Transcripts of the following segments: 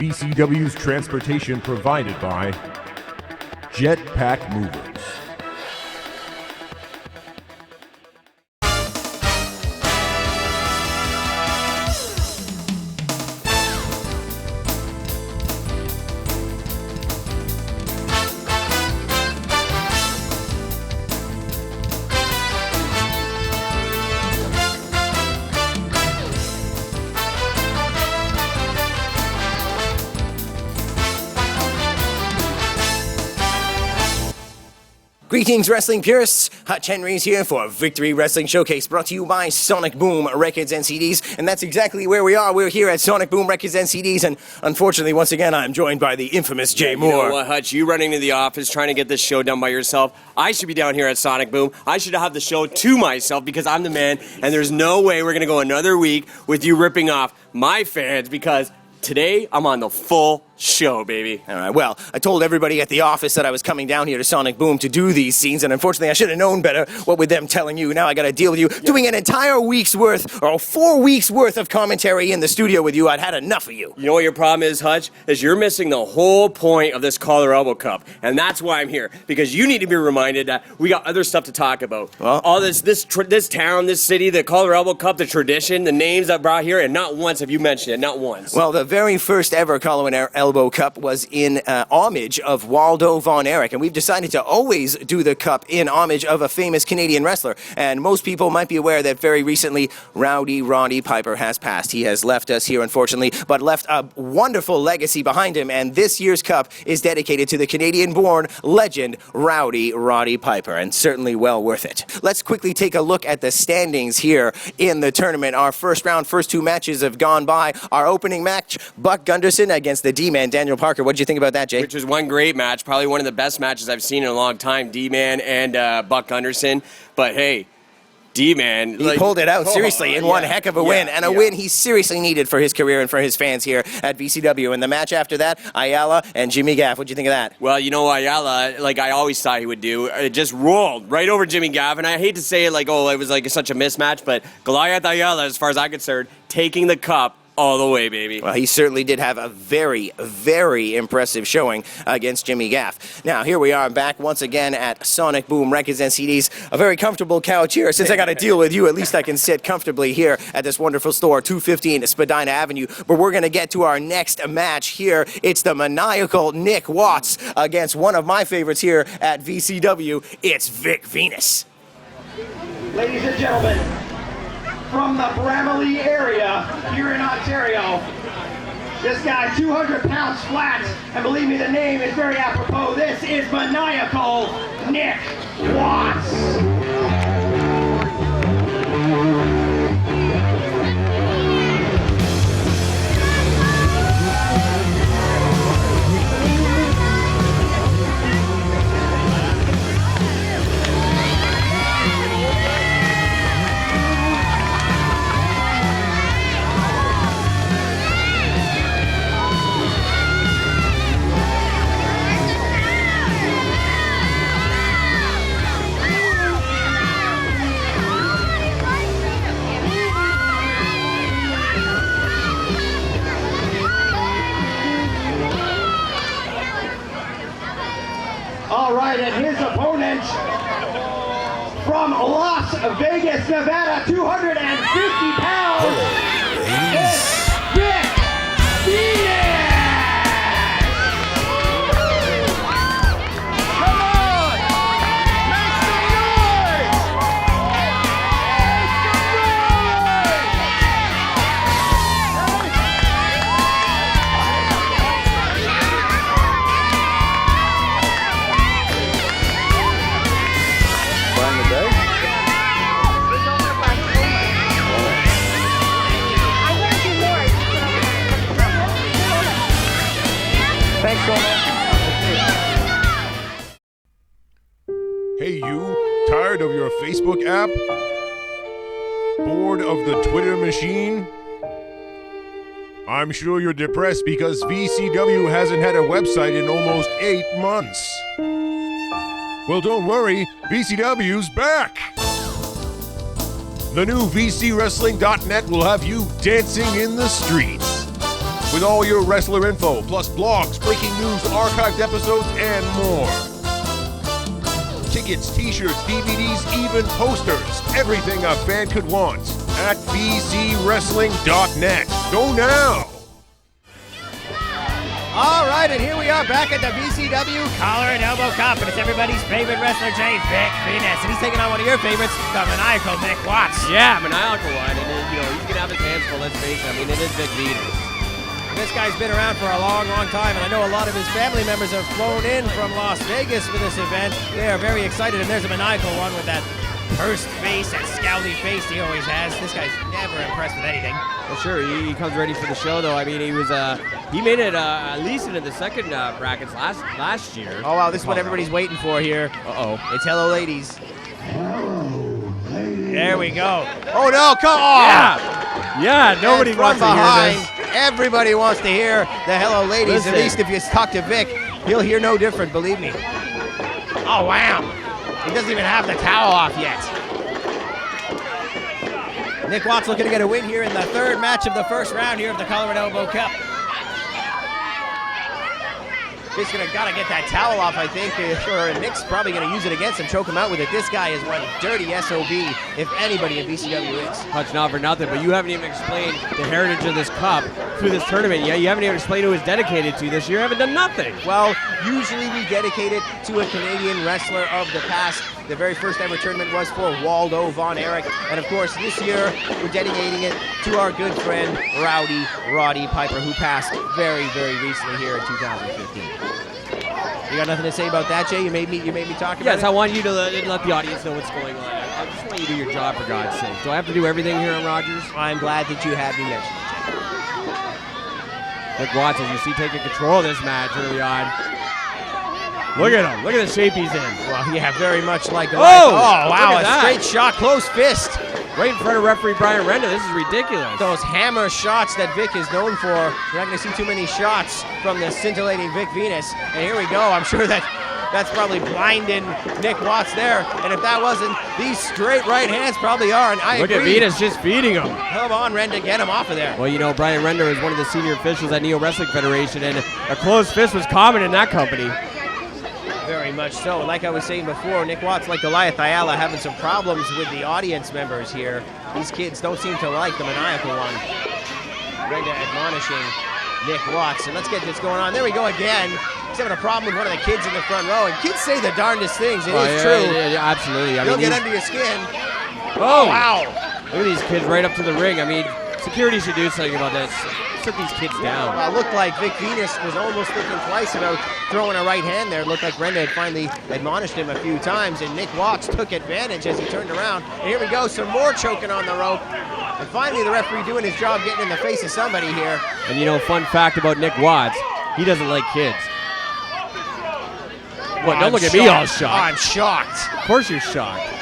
VCW's transportation provided by Jetpack Movers. Greetings, wrestling purists. Hutch Henry's here for Victory Wrestling Showcase, brought to you by Sonic Boom Records and CDs. And that's exactly where we are. We're here at Sonic Boom Records and CDs, and unfortunately, once again, I'm joined by the infamous Jay Moore. You know what, Hutch? You running to the office, trying to get this show done by yourself. I should be down here at Sonic Boom. I should have the show to myself because I'm the man, and there's no way we're going to go another week with you ripping off my fans because today I'm on the full show, baby. All right, well, I told everybody at the office that I was coming down here to Sonic Boom to do these scenes, and unfortunately I should have known better. What with them telling you, now I got to deal with you. Doing an entire week's worth, or 4 weeks worth of commentary in the studio with you, I'd had enough of you. You know what your problem is, Hutch? Is you're missing the whole point of this Collar Elbow Cup, and that's why I'm here, because you need to be reminded that we got other stuff to talk about. Well, all this town, this city, the Collar Elbow Cup, the tradition, the names I brought here, and not once have you mentioned it, not once. Well, the very first ever Collar Elbow Cup was in homage of Waldo Von Erich, and we've decided to always do the cup in homage of a famous Canadian wrestler. And most people might be aware that very recently Rowdy Roddy Piper has passed. He has left us here, unfortunately, but left a wonderful legacy behind him, and this year's cup is dedicated to the Canadian-born legend Rowdy Roddy Piper, and certainly well worth it. Let's quickly take a look at the standings here in the tournament. Our first round, first two matches have gone by. Our opening match, Buck Gunderson against the D-Man, Daniel Parker. What did you think about that, Jay? Which was one great match, probably one of the best matches I've seen in a long time, D-Man and Buck Gunderson. But hey, D-Man, he pulled it out, seriously, in one heck of a win, and a win he seriously needed for his career and for his fans here at VCW. And the match after that, Ayala and Jimmy Gaff. What do you think of that? Well, you know, Ayala, like I always thought he would do, it just rolled right over Jimmy Gaff, and I hate to say it like, oh, it was like such a mismatch, but Goliath Ayala, as far as I'm concerned, taking the cup all the way, baby. Well, he certainly did have a very, very impressive showing against Jimmy Gaff. Now, here we are back once again at Sonic Boom Records and CDs. A very comfortable couch here. Since I got to deal with you, at least I can sit comfortably here at this wonderful store, 215 Spadina Avenue. But we're going to get to our next match here. It's the maniacal Nick Watts against one of my favorites here at VCW. It's Vic Venis. Ladies and gentlemen, from the Bramalea area here in Ontario. This guy, 200 pounds flat, and believe me, the name is very apropos. This is maniacal Nick Watts. All right, and his opponent from Las Vegas, Nevada, 250 pounds, is Vic Venis! Come on! Make some noise! Thanks so much. Hey you, tired of your Facebook app? Bored of the Twitter machine? I'm sure you're depressed because VCW hasn't had a website in almost 8 months. Well, don't worry, VCW's back! The new VCWrestling.net will have you dancing in the streets. with all your wrestler info, plus blogs, breaking news, archived episodes, and more. Tickets, t-shirts, DVDs, even posters. Everything a fan could want at VCWrestling.net. Go now! All right, and here we are back at the VCW Collar and Elbow Cup, and it's everybody's favorite wrestler, Vic Venis, and he's taking on one of your favorites, the maniacal Nick Watts. Yeah, maniacal one, and he's gonna have his hands full. Let's face it. I mean, it is Vic Venis. This guy's been around for a long, long time, and I know a lot of his family members have flown in from Las Vegas for this event. They are very excited, and there's a maniacal one with that pursed face, that scowly face he always has. This guy's never impressed with anything. Well, sure, he comes ready for the show, though. I mean, he made it at least into the second brackets last year. Oh, wow, this is what everybody's waiting for here. Uh-oh. It's Hello Ladies. There we go. Oh, no, come on! Yeah, nobody And wants from to behind, hear this. everybody wants to hear the Hello Ladies. Listen. At least if you talk to Vic, he'll hear no different, believe me. Oh, wow. He doesn't even have the towel off yet. Nick Watts looking to get a win here in the third match of the first round here of the Collar and Elbow Cup. Vic's gotta get that towel off, I think, or Nick's probably gonna use it against him, choke him out with it. This guy is one dirty SOB, if anybody in VCW is. Hutch, not for nothing, but you haven't even explained the heritage of this cup through this tournament yet. You haven't even explained who it's dedicated to this year. You haven't done nothing. Well, usually we dedicate it to a Canadian wrestler of the past. The very first ever tournament was for Waldo Von Erich. And of course, this year, we're dedicating it to our good friend, Roddy Piper, who passed very, very recently here in 2015. You got nothing to say about that, Jay? You made me talk about Yes, it? I want you to let the audience know what's going on. I just want you to do your job, for God's sake. Do I have to do everything here on Rogers? I'm glad that you had me mention it, Jay. Nick Watts, as you see, taking control of this match early on. Look at him. Look at the shape he's in. Well, yeah, very much like a Oh, wow, look at a that. straight shot, close fist. Right in front of referee Brian Renda. This is ridiculous. Those hammer shots that Vic is known for. You're not going to see too many shots from the scintillating Vic Venis. And here we go. I'm sure that's probably blinding Nick Watts there. And if that wasn't, these straight right hands probably are. And I Look agree. at Venis just feeding him. Come on, Renda, get him off of there. Well, you know, Brian Renda is one of the senior officials at Neo Wrestling Federation, and a closed fist was common in that company. Very much so. Like I was saying before, Nick Watts, like Goliath Ayala, having some problems with the audience members here. These kids don't seem to like the maniacal one. Renda admonishing Nick Watts. And let's get this going on. There we go again. He's having a problem with one of the kids in the front row. And kids say the darndest things. It is true. Yeah, absolutely. They'll get under your skin. Oh, Wow. Look at these kids right up to the ring. I mean, security should do something about this. Sit these kids down. Well, it looked like Vic Venis was almost thinking twice about throwing a right hand there. It looked like Renda had finally admonished him a few times, and Nick Watts took advantage as he turned around. And here we go, some more choking on the rope. And finally, the referee doing his job, getting in the face of somebody here. And you know, fun fact about Nick Watts, he doesn't like kids. What, don't look at me all shocked. I'm shocked. Of course you're shocked.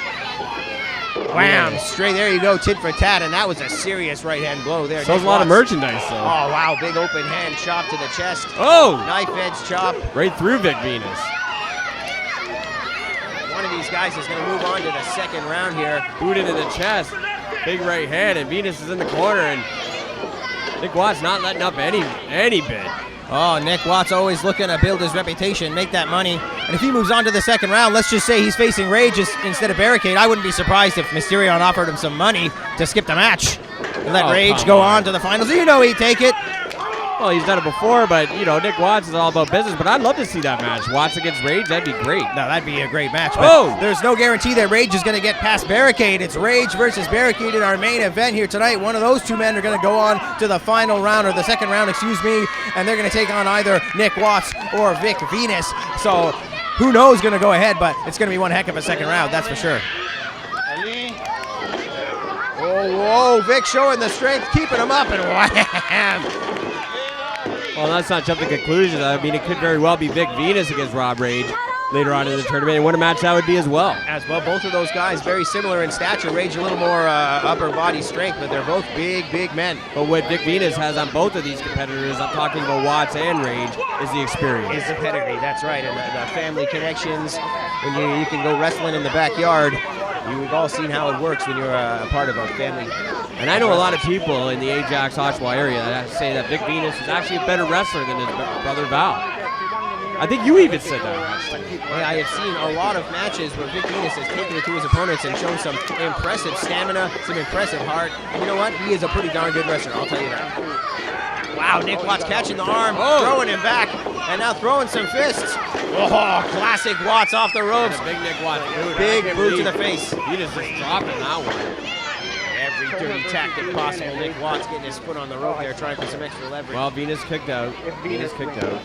Wham! Straight there you go, tit for tat, and that was a serious right-hand blow there. Sells Nick a lot of Watts. merchandise, though. Oh, wow, big open hand chop to the chest. Oh! Knife edge chop. Right through Vic Venis. One of these guys is going to move on to the second round here. Booted in the chest. Big right hand, and Venis is in the corner, and Nick Watts not letting up any bit. Oh, Nick Watts always looking to build his reputation, make that money. And if he moves on to the second round, let's just say he's facing Rage instead of Barricade. I wouldn't be surprised if Mysterio offered him some money to skip the match and let Oh, Rage come go on. on to the finals. You know he'd take it. Well, he's done it before, but, you know, Nick Watts is all about business. But I'd love to see that match. Watts against Rage, that'd be great. No, that'd be a great match. But Oh! there's no guarantee that Rage is going to get past Barricade. It's Rage versus Barricade in our main event here tonight. One of those two men are going to go on to the final round, or the second round, excuse me, and they're going to take on either Nick Watts or Vic Venis. So who knows going to go ahead, but it's going to be one heck of a second round, that's for sure. Oh, whoa, Vic showing the strength, keeping him up, and wham! Well, let's not jump to conclusions. I mean, it could very well be Vic Venis against Rob Rage later on in the tournament, and what a match that would be as well. As well, both of those guys very similar in stature. Rage a little more upper body strength, but they're both big men. But what Vic Venis has on both of these competitors, I'm talking about Watts and Rage, is the experience. Is the pedigree, that's right, and the family connections. When you can go wrestling in the backyard, you've all seen how it works when you're a part of a family And I know a lot of people in the Ajax, Oshawa area that say that Vic Venis is actually a better wrestler than his brother Val. I think you even said that. Yeah, I have seen a lot of matches where Vic Venis has taken it to his opponents and shown some impressive stamina, some impressive heart. And you know what? He is a pretty darn good wrestler, I'll tell you that. Wow, Nick Watts catching the arm, throwing him back, and now throwing some fists. Oh, classic Watts off the ropes. Yeah, big Nick Watts boot. Big boot to the face. He just dropping that one. Every dirty tactic possible. Nick Watts getting his foot on the rope there, trying for some extra leverage. Well, Venis kicked out. Venis kicked out.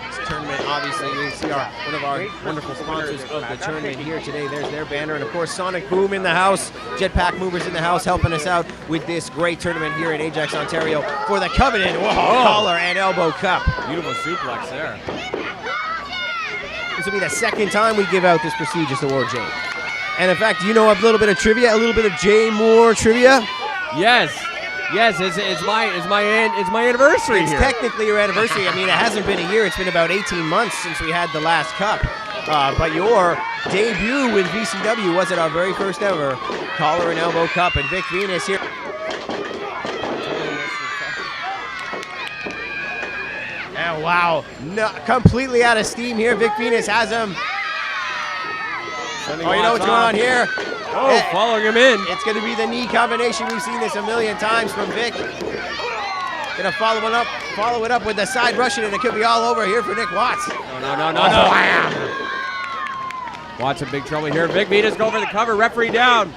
This tournament, obviously, we see one of our wonderful sponsors of the tournament here today. There's their banner, and of course, Sonic Boom in the house, Jetpack Movers in the house, helping us out with this great tournament here in Ajax, Ontario, for the Covenant Collar and Elbow Cup. Beautiful suplex there. This will be the second time we give out this prestigious award, Jay. And in fact, do you know a little bit of trivia, a little bit of Jay Moore trivia? Yes, it's my anniversary It's here. technically your anniversary. I mean, it hasn't been a year. It's been about 18 months since we had the last cup. But your debut with VCW was at our very first ever Collar and Elbow Cup. And Vic Venis here. And wow, completely out of steam here. Vic Venis has him. Oh, you know what's going on here? Oh, following him in. It's going to be the knee combination. We've seen this a million times from Vic. Gonna follow it up with the side Russian, and it could be all over here for Nick Watts. No. Wham! Watts in big trouble here. Vic Venis go for the cover. Referee down.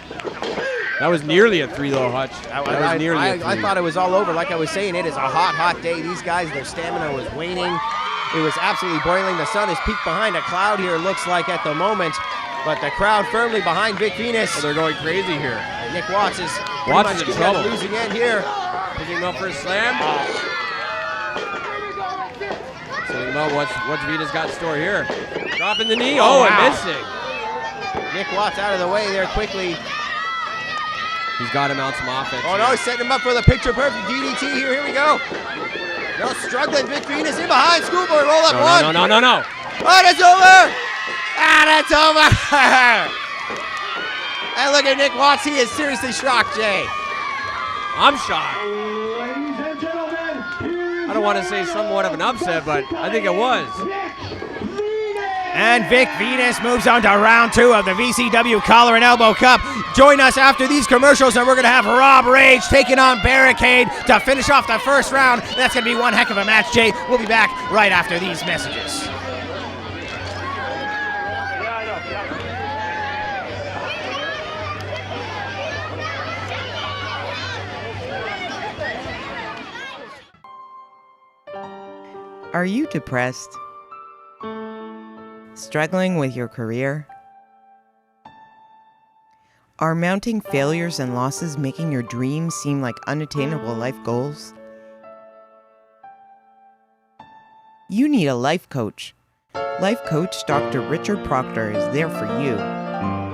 That was nearly a 3 though, Hutch. That was nearly a 3. I thought it was all over. Like I was saying, it is a hot day. These guys, their stamina was waning. It was absolutely boiling. The sun is peaked behind a cloud here, it looks like at the moment. But the crowd firmly behind Vic Venis. Oh, they're going crazy here. And Nick Watts is Watts is in trouble. Losing end here. Picking him up for a slam. Setting him up. What's Venis got in store here? Dropping the knee. Wow. And missing. Nick Watts out of the way there quickly. He's got him out some offense. Oh no, he's setting him up for the picture-perfect DDT here. Here we go. No, struggling. Vic Venis in behind. Schoolboy roll up one. No. Oh, that's over. That's over. And look at Nick Watts. He is seriously shocked, Jay. I'm shocked. Ladies and gentlemen, I don't want to say somewhat of an upset, but I think it was. And Vic Venis moves on to round 2 of the VCW Collar and Elbow Cup. Join us after these commercials, and we're going to have Rob Rage taking on Bearicade to finish off the first round. That's going to be one heck of a match, Jay. We'll be back right after these messages. Are you depressed? Struggling with your career? Are mounting failures and losses making your dreams seem like unattainable life goals? You need a life coach. Life coach Dr. Richard Proctor is there for you.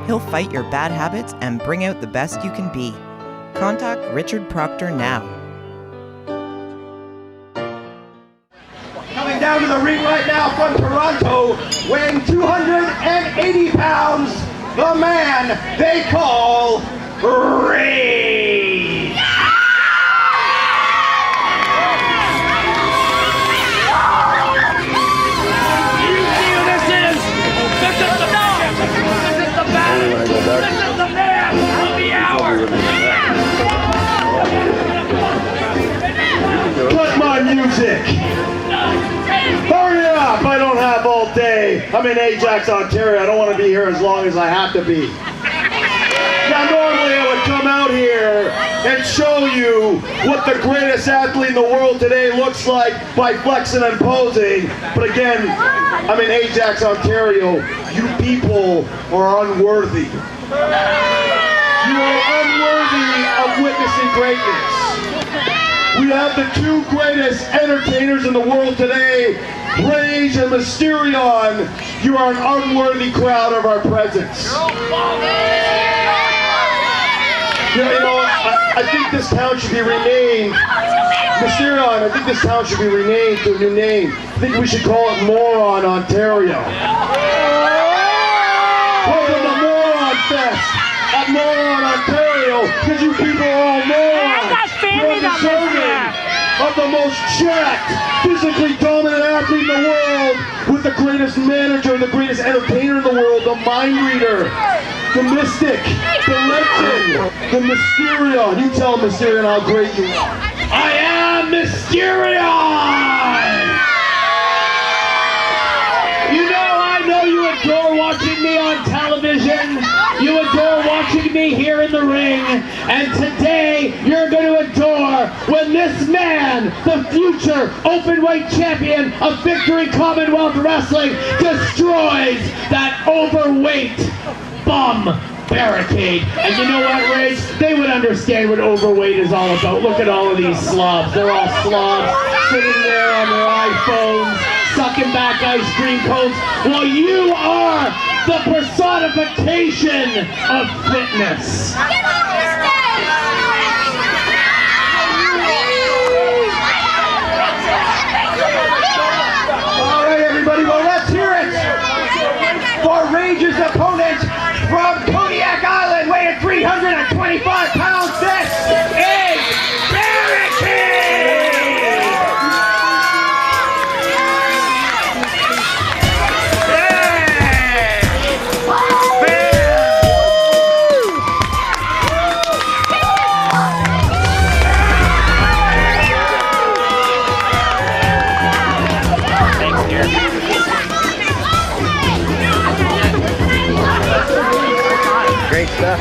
He'll fight your bad habits and bring out the best you can be. Contact Richard Proctor now. Coming down to the ring right now from Toronto, weighing 280 pounds, the man they call Rage. You see who this is? This is the man. This is the man. This is the man of the hour. Put my music. Hurry up! I don't have all day. I'm in Ajax, Ontario. I don't want to be here as long as I have to be. Now, normally I would come out here and show you what the greatest athlete in the world today looks like by flexing and posing. But again, I'm in Ajax, Ontario. You people are unworthy. You are unworthy of witnessing greatness. We have the 2 greatest entertainers in the world today, Rage and Mysterion. You are an unworthy crowd of our presence. I think this town should be renamed. Mysterion, I think this town should be renamed to a new name. I think we should call it Moron, Ontario. Welcome to Moron Fest at Moron, Ontario. now, because you people are all morons. You're deserving of the most jacked, physically dominant athlete in the world, with the greatest manager, the greatest entertainer in the world, the mind reader, the mystic, the legend, the Mysterion. You tell Mysterion how great you are. I am Mysterion! You know you adore watching me on television. You adore watching me here in the ring. And today, you're going to adore when this man, the future openweight champion of Victory Commonwealth Wrestling, destroys that overweight bum Barricade. And you know what, Rage? They would understand what overweight is all about. Look at all of these slobs. They're all slobs sitting there on their iPhones, sucking back ice cream cones, while you are the personification of fitness. All right, everybody, well, let's hear it for Rage's opponent from Kodiak Island, weighing 325 pounds. This is Bearicade! Great stuff.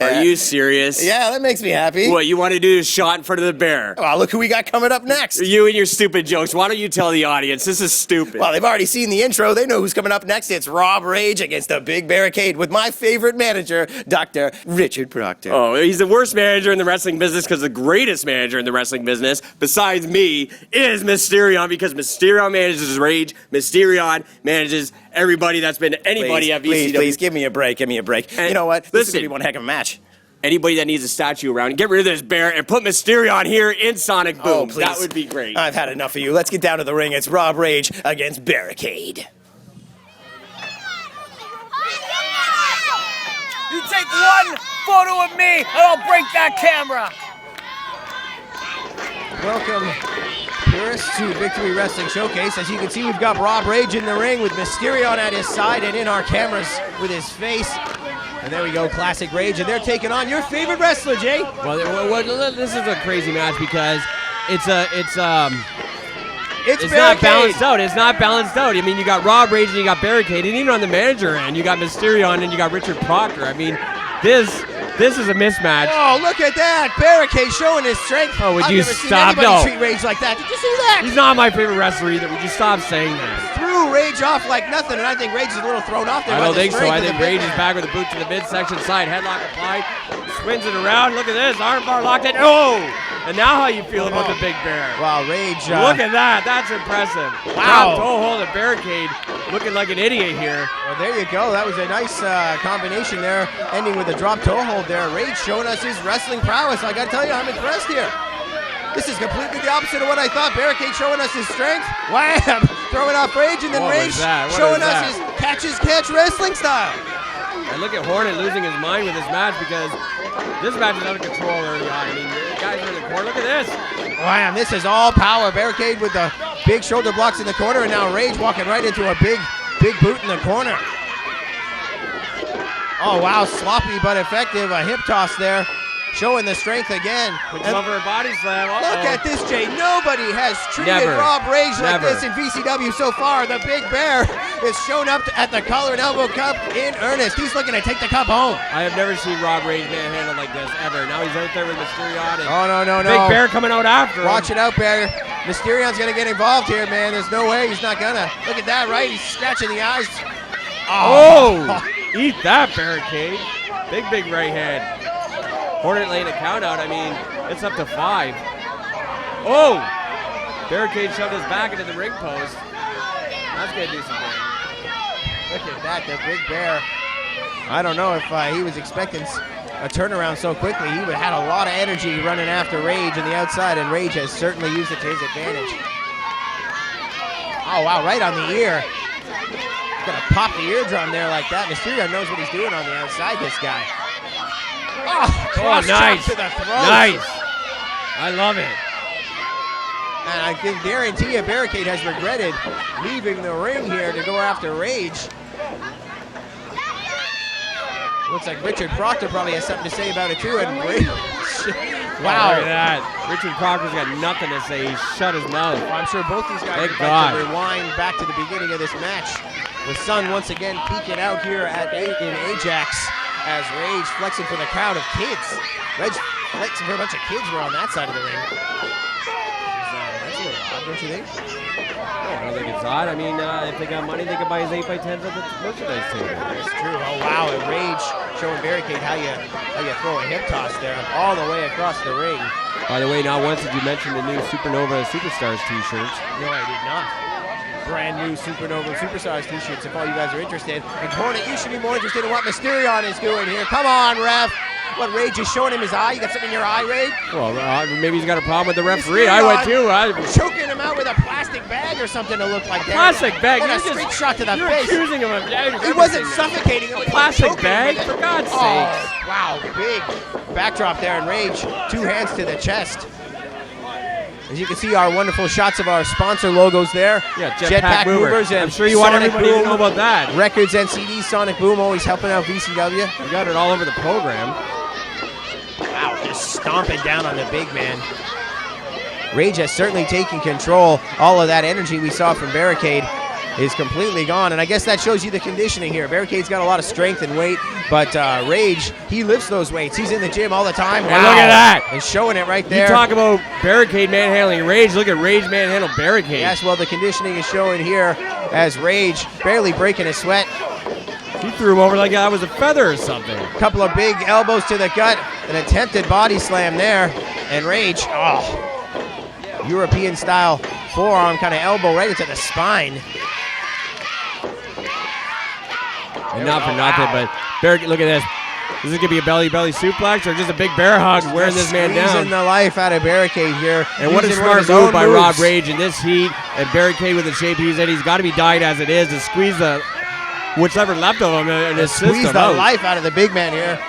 Are you serious? Yeah, that makes me happy. What you want to do is shot in front of the bear. Well, look who we got coming up next. You and your stupid jokes. Why don't you tell the audience? This is stupid. Well, they've already seen the intro. They know who's coming up next. It's Rob Rage against the Big Barricade with my favorite manager, Dr. Richard Proctor. Oh, he's the worst manager in the wrestling business because the greatest manager in the wrestling business, besides me, is Mysterion, because Mysterion manages Rage. Mysterion manages everybody that's been anybody at VCW. Please, give me a break. Give me a break. And you know what? This is listen, going to be one heck of a match. Anybody that needs a statue around, get rid of this bear and put Mysterion here in Sonic Boom. Oh, please. That would be great. I've had enough of you. Let's get down to the ring. It's Rob Rage against Barricade. You take one photo of me, and I'll break that camera. Welcome, purists, to Victory Wrestling Showcase. As you can see, we've got Rob Rage in the ring with Mysterion at his side and in our cameras with his face. And there we go, classic Rage, and they're taking on your favorite wrestler, Jay. Well, this is a crazy match because it's not balanced out. It's not balanced out. I mean, you got Rob Rage and you got Barricade, and even on the manager end, you got Mysterion and you got Richard Proctor. I mean, this is a mismatch. Oh, look at that! Barricade showing his strength. Oh, would I've you never stop? seen anybody No. treat Rage like that. Did you see that? He's not my favorite wrestler either. Would you stop saying that? Threw Rage off like nothing, and I think Rage is a little thrown off there. I by don't the think so. strength I of think the big Rage is man. back with a boot to the midsection side, headlock applied, spins it around. Look at this, armbar locked in. Oh! And now how you feel about the Big Bear? Wow, Rage. Look at that. That's impressive. Wow. Toe hold and Barricade looking like an idiot here. Well, there you go. That was a nice combination there, ending with a drop toe hold there. Rage showing us his wrestling prowess. I got to tell you, I'm impressed here. This is completely the opposite of what I thought. Barricade showing us his strength. Wham! Throwing off Rage, and then What Rage was that? What showing was us that? his catch wrestling style. And look at Hornet losing his mind with this match because this match is out of control early on. I mean, the guys are in the corner. Look at this. Wham! This is all power. Barricade with the big shoulder blocks in the corner, and now Rage walking right into a big boot in the corner. Oh, wow. Sloppy but effective. A hip toss there. Showing the strength again. Puts him over a body slam. Uh-oh. Look at this, Jay. Nobody has treated Never. Rob Rage like Never. this in VCW so far. The Big Bear is shown up at the Collar and Elbow Cup in earnest. He's looking to take the cup home. I have never seen Rob Rage manhandled like this ever. Now he's out there with Mysterion and Oh, no. Big Bear coming out after him. Watch it out, Bear. Mysterion's going to get involved here, man. There's no way he's not going to. Look at that, right? He's scratching the eyes. Oh! Eat that, Barricade. Big right hand. Hornet lane a count out. I mean, it's up to 5. Oh! Barricade shoved his back into the ring post. That's going to do some damage. Look at that, the Big Bear. I don't know if he was expecting a turnaround so quickly. He had a lot of energy running after Rage on the outside, and Rage has certainly used it to his advantage. Oh, wow, right on the ear. He's gonna pop the eardrum there like that. Mysterio knows what he's doing on the outside, this guy. Oh, nice. To the throat. Nice. I love it. And I can guarantee you Barricade has regretted leaving the ring here to go after Rage. Looks like Richard Proctor probably has something to say about it too. And Rage, wow. Look at that. Richard Proctor's got nothing to say. He shut his mouth. Well, I'm sure both these guys Thank would God. like to rewind back to the beginning of this match. The sun once again peeking out here in Ajax as Rage flexing for the crowd of kids. Rage flexing for a bunch of kids who are on that side of the ring. That's a little odd, don't you think? I don't think it's odd. I mean, if they got money, they could buy his 8x10s at the merchandise table. That's true. Oh, wow. And Rage showing Barricade how you throw a hip toss there all the way across the ring. By the way, not once did you mention the new Supernova Superstars t-shirts. No, I did not. Brand new Supernova Superstars t-shirts if all you guys are interested. And Hornet, you should be more interested in what Mysterion is doing here. Come on, ref. What, Rage is showing him his eye? You got something in your eye, Rage? Well, maybe he's got a problem with the referee. I would too. Choking him out with a plastic bag or something to look like that. Plastic bag? And a You're straight shot to the You're face. accusing him of He wasn't suffocating him. A plastic bag? For God's sake. Oh, wow. Big backdrop there in Rage. 2 hands to the chest. As you can see, our wonderful shots of our sponsor logos there. Yeah, Jetpack Movers. And I'm sure you want Sonic everybody Boom to know about that. Records and CDs. Sonic Boom always helping out VCW. We got it all over the program. Wow, just stomping down on the big man. Rage has certainly taken control. All of that energy we saw from Barricade is completely gone, and I guess that shows you the conditioning here. Barricade's got a lot of strength and weight, but Rage, he lifts those weights. He's in the gym all the time. Wow. And look at that. And showing it right there. You talk about Barricade manhandling Rage. Look at Rage manhandle Barricade. Yes, well, the conditioning is showing here as Rage barely breaking a sweat. He threw him over like that was a feather or something. A couple of big elbows to the gut, an attempted body slam there, and Rage, European-style forearm kind of elbow right into the spine. And not for nothing, but Barricade, look at this. Is this going to be a belly-belly suplex or just a big bear hug wearing this man down? Squeezing the life out of Barricade here. And what a smart move by Rob Rage in this heat. And Barricade with the shape he's in, he's got to be dyed as it is to squeeze the whichever left of him in his system. Squeeze the life out of the big man here.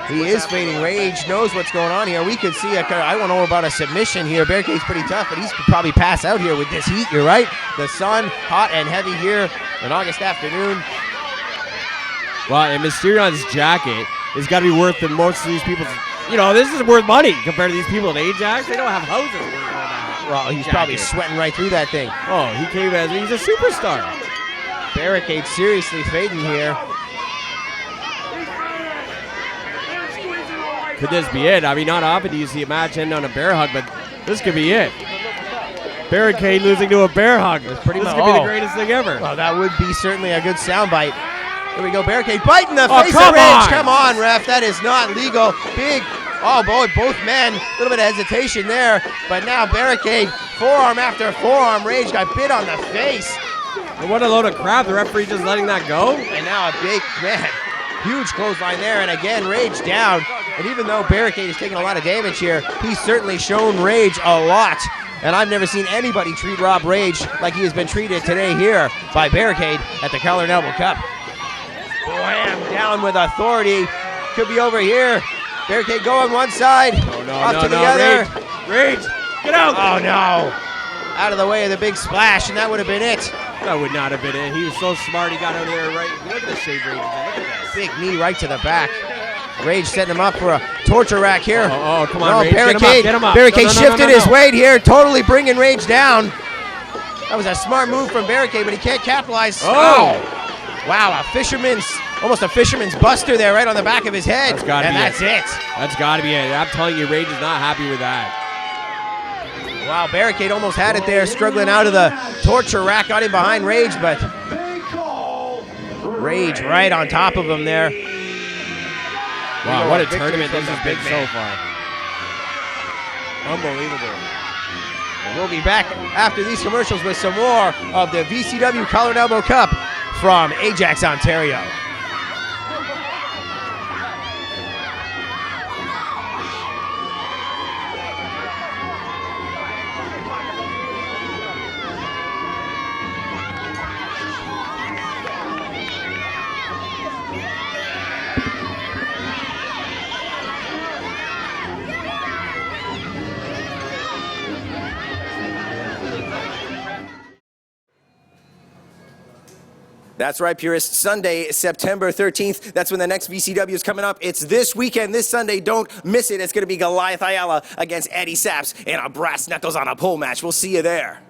He is fading. Rage knows what's going on here. We could see, I don't know about a submission here. Barricade's pretty tough, but he's could probably pass out here with this heat. You're right. The sun, hot and heavy here on August afternoon. Well, and Mysterion's jacket has got to be worth the most of these people's. You know, this is worth money compared to these people in Ajax. They don't have houses worth more than that. Well, he's probably sweating right through that thing. Oh, he came as he's a superstar. Barricade seriously fading here. Could this be it? I mean, not often do you see a match end on a bear hug, but this could be it. Barricade losing to a bear hug. This could be the greatest thing ever. Well, that would be certainly a good soundbite. Here we go, Barricade biting the face come of Rage. on. Come on, ref, that is not legal. Big, oh boy, both men, a little bit of hesitation there, but now Barricade, forearm after forearm. Rage got bit on the face. And what a load of crap. The referee just letting that go. And now a big, man, huge clothesline there, and again, Rage down. And even though Barricade is taking a lot of damage here, he's certainly shown Rage a lot. And I've never seen anybody treat Rob Rage like he has been treated today here by Barricade at the Collar and Elbow Cup. Blam, down with authority. Could be over here. Barricade going one side, off to the other. Rage, get out. Oh no. Out of the way of the big splash, and that would have been it. That would not have been it. He was so smart. He got out there right. Look at the shape Rage. Look at that. Big knee right to the back. Rage setting him up for a torture rack here. Oh, come on, Rage. Barricade, Get him up. Barricade shifted his weight here, totally bringing Rage down. That was a smart move from Barricade, but he can't capitalize. Oh. Wow, almost a fisherman's buster there right on the back of his head. That's it. That's got to be it. I'm telling you, Rage is not happy with that. Wow, Barricade almost had it there, struggling out of the torture rack, got him behind Rage, but Rage right on top of him there. Wow, what a Victory tournament from this the has been big so man. far. Unbelievable. And we'll be back after these commercials with some more of the VCW Collar and Elbow Cup from Ajax, Ontario. That's right, purists. Sunday, September 13th. That's when the next VCW is coming up. It's this weekend, this Sunday. Don't miss it. It's going to be Goliath Ayala against Eddie Saps in a brass knuckles on a pole match. We'll see you there.